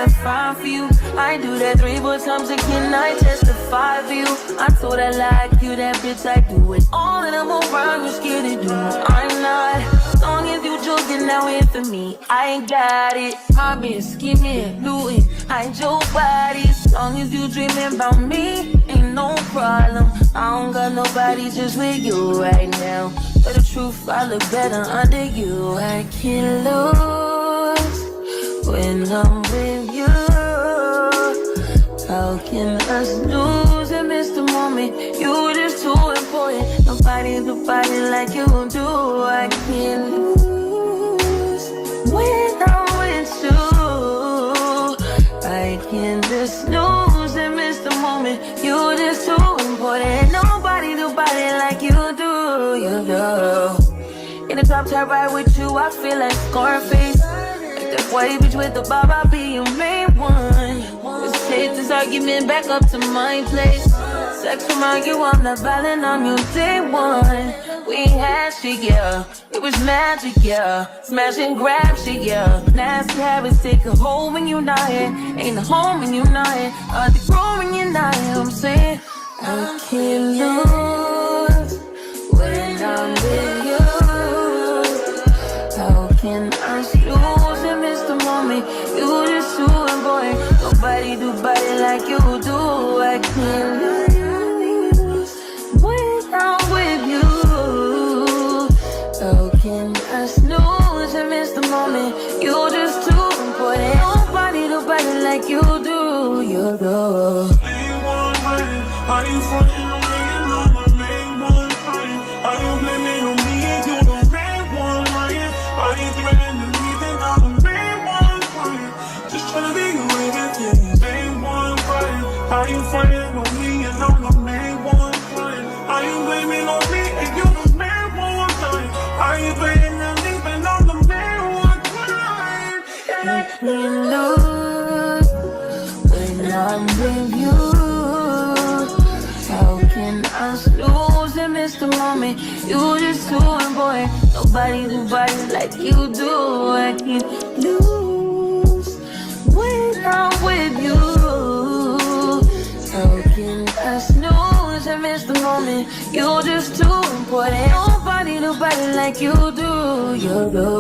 that's fine for you. I do that 3-4 times again, I testify for you. I told her like you, that bitch, I do it all and I'm around, you scared to do. I'm not, as long as you joking now in for me, I ain't got it. My bitch, scheming, looting, hide your body. As long as you dreaming about me, ain't no problem. I don't got nobody just with you right now. But the truth, I look better under you. I can't lose when I'm with you. How can us lose and miss the moment? You just too important. Nobody do body like you do. I can't lose when I'm with you. I can't just lose and miss the moment. You just too important. Nobody do body like you do. You do. In the top tier ride with you, I feel like Scarface. Like that white bitch with the bob, I'll be your main one. Let's take this argument back up to my place. Sex from you, I'm not violent on you day one. We had shit, yeah. It was magic, yeah. Smash and grab shit, yeah. Nasty habits take a hold when you're not here. Ain't a home when you're not here. They grow when you're not here. I'm saying I can't lose when I'm with you. How can I lose and miss the moment? You just too important. Nobody do body like you do. I can't lose when I'm with you. How can I snooze and miss the moment? You just too important. Nobody do body like you do. You do. Are you frontin' on me and I'm the main one crying? Are you blaming on me and you the main one lying? Are you threatening to leave and I'm the main one crying? Just tryna be your everything, main one crying. Are you frontin' on me and I'm the main one crying? Are you blaming on me and you the main one crying? Are you blaming on me and I'm the main one crying? I can't lose when I'm with you. How can I lose and miss the moment? You just too important. Nobody do body like you do. I can't lose when I'm with you. How can I snooze and miss the moment? You just too important. Nobody do body like you do. You do.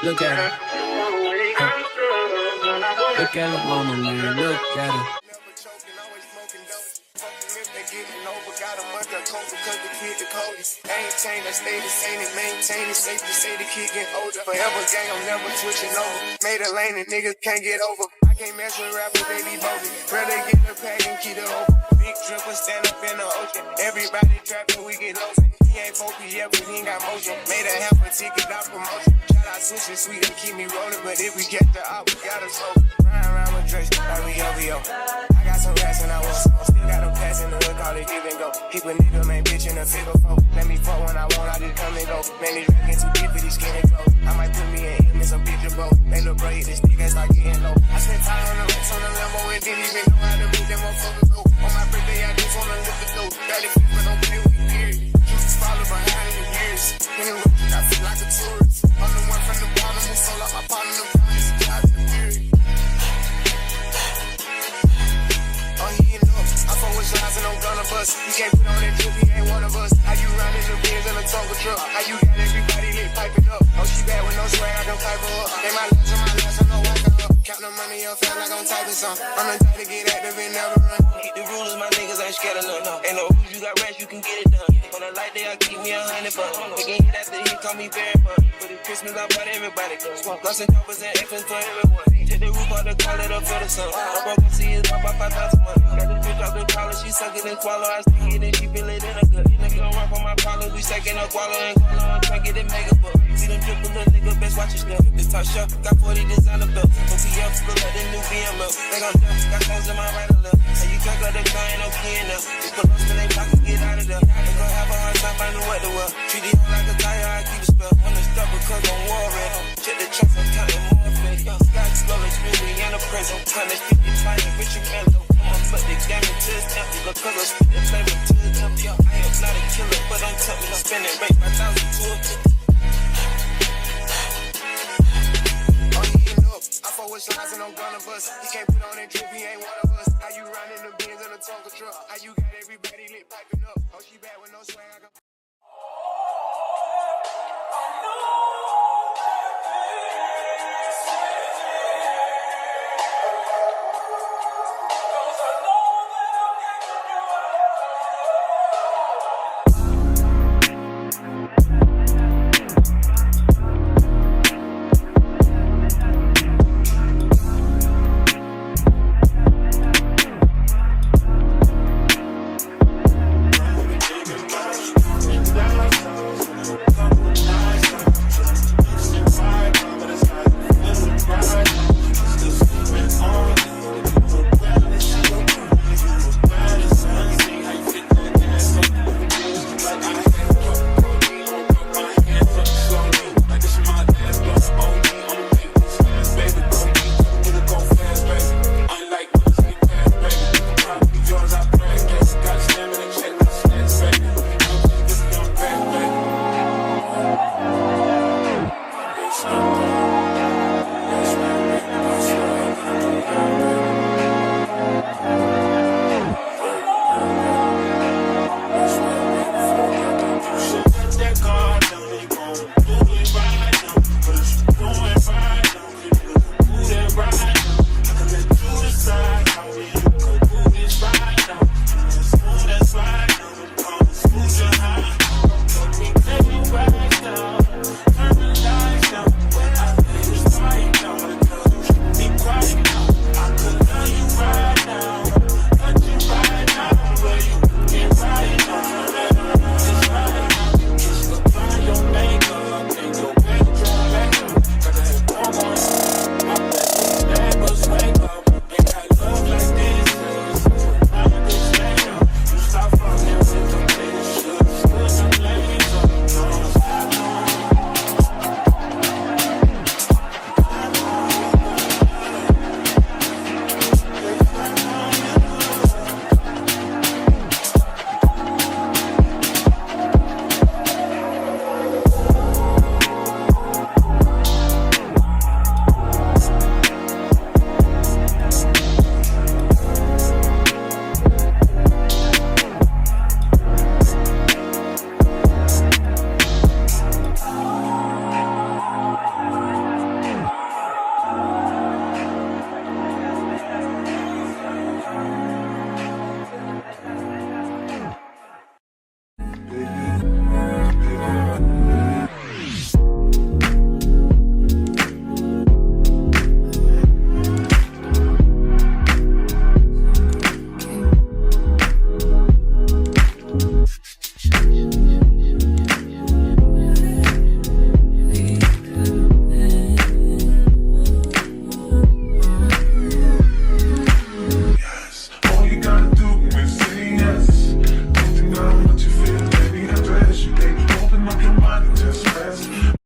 Look at her. Look at her mama, man. Look at her. Ain't changed, I stay the same and maintain it. Safe to say the kid get older. Forever gang, I'm never switching over. Made a lane and niggas can't get over. I can't mess with rappers, they be bogus. Rather get the pack and keep it open. Big dripper stand up in the ocean. Everybody trapping, we get lost. He ain't focused yet, but he ain't got motion. Made a half a ticket out promotion. Shout out switching sweet and keep me rolling. But if we get the out, we gotta slow. Ride around with Drake, like we OVO. I got some rats and I want some. Still got a pass in the hood, call it give and go. Keep a nigga, man, bitch in a figure four. Let me fuck when I want, I just come and go. Man, these records too deep for these skinny clothes. I might put me in him in some picture boat. They look great, this nigga start getting low. I spent time on the racks on the Lambo and didn't even know how to beat them motherfuckers go. On my birthday, I just wanna lift the dough. Got it but don't play with me, period. You just follow behind in the years. In the road, I feel like a tourist. I'm the one from the bottom who sold out my partner, the promise, drive to the period. Oh, he ain't up. I fuck with shots and I'm gonna bust. You can't put on that drip, he ain't one of us. How you roundin' the Benz in a Tonka truck? How you got everybody lit, pipe it up? Oh, she bad with no swag, I don't pipe her up. They my last, I'm no walking up. Count the money up, feel like I'm typing some. I'm the type to get active and never run. Hit the rulers, my niggas ain't scared of none. Ain't no rules, you got rest, you can get it done. On a light day, I keep me 100 bucks. Again, hit after he call me very fun. For this Christmas, I bought everybody guns. Guns and choppers and F's for everyone. Take the roof out the car, let her feel the sun. I'm broke, see it up by 5,000 money. Got this bitch off the collar, she suck it and swallow. I stick it and she feel it in her gut. don't run for my problems, we stacking up guala and guala. I'm trying to get it mega book. See them drip a little nigga, best watch your step. This top shelf, got 40 designer belts. OTF, look like the new BM up. They gon' jump, got phones in my right or left. And you can't go to car, ain't no key in there. They put us in they pockets, get out of there. They gon' have a hard time finding what to wear. Treat it like a tire, I keep a spell. Wanna stop because I'm worried. Check the tracks, I'm counting more fake. Sky scrolling, screaming in a prison. Time to keep it flying, bitch, you can't low. But they got me to his empty. Look, cause I spit the flavor to his empty. I am not a killer, but I'm tempting. I'm spending rate by 1,000 to a 50. Oh, he eating up. I fuck with slides and I'm gonna bust. He can't put on that drip, he ain't one of us. How you riding the Benz in a Tonka truck? How you got everybody lit piping up? Oh, she bad with no swag, I got